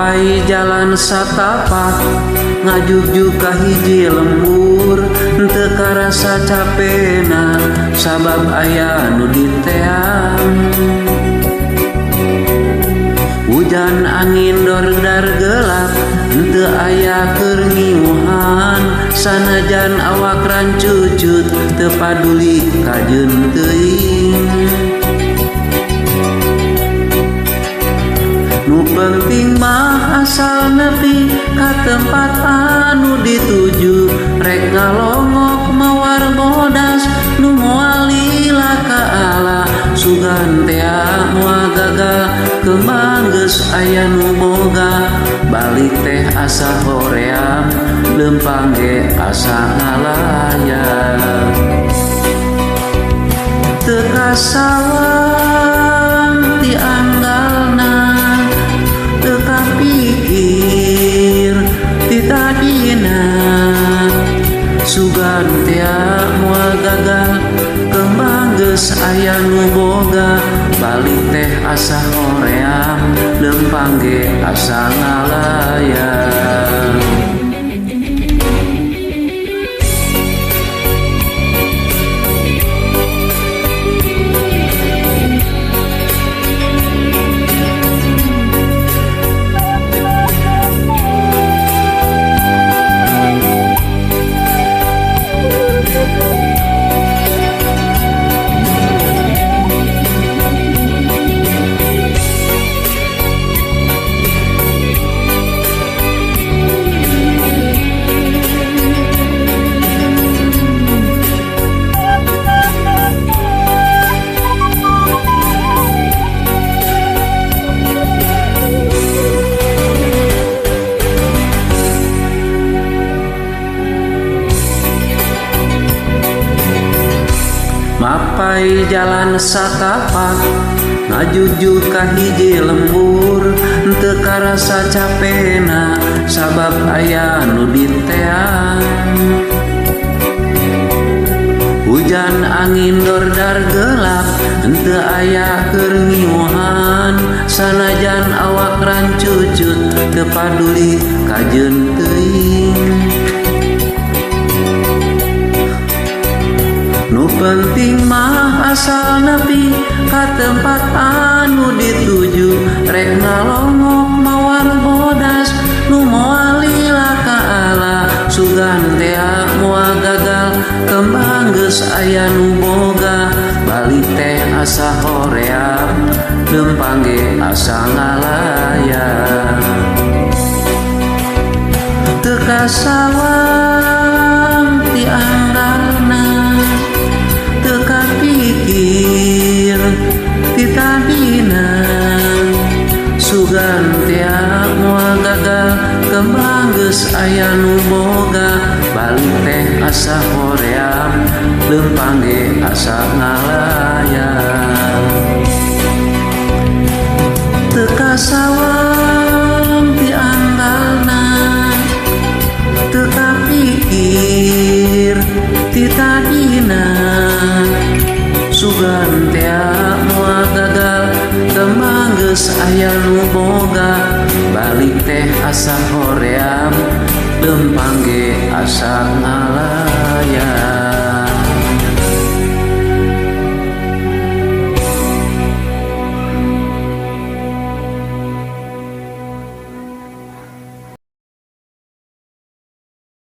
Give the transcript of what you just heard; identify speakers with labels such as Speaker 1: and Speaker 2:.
Speaker 1: Mapai jalan satapak ngajug ka hiji lembur, teu karasa capena sabab aya nu diteang. Hujan angin dordar gelap, teu aya keur ngiuhan, sanajan awak rancucut teu paduli kajeun teuing. Nu penting mah asal nepi ka tempat anu dituju, rek ngalongok mawar bodas nu moal lila ka Allah. Sugan tea moal gagal kembang geus aya nu boga, balik teh asa hoream lempang ge asa ngalayang. Teu kasawang ti anggalna, teu kapikir ti tadina, sugan tea moal gagal kembang geus aya nu boga, balik teh asa hoream lempang ge asa ngalayang. Mapai jalan satapak ngajujug ka hiji lembur, teu karasa capena sabab aya nu diteang. Hujan angin dordar gelap, teu aya keur ngiuhan, sanajan awak rancucut teu paduli kajeun teuing. Nu penting mah asal nepi ka tempat anu dituju, rek ngalongok mawar bodas nu moal lila ka Allah. Sugan tea moal gagal kembang geus aya nu boga, balik teh asa hoream lempang ge asa ngalayang. Teu kasawang ti anggalna, teu kapikir ti tadina, sugan tea moal gagal kembang geus aya nu boga, balik teh asa hoream lempang ge asa ngalayang. Teu kasawang ti anggalna, teu kapikir ti tadina, sugan tea moal gagal kembang geus aya nu boga, balik teh asa hoream lempang ge asa ngalayang.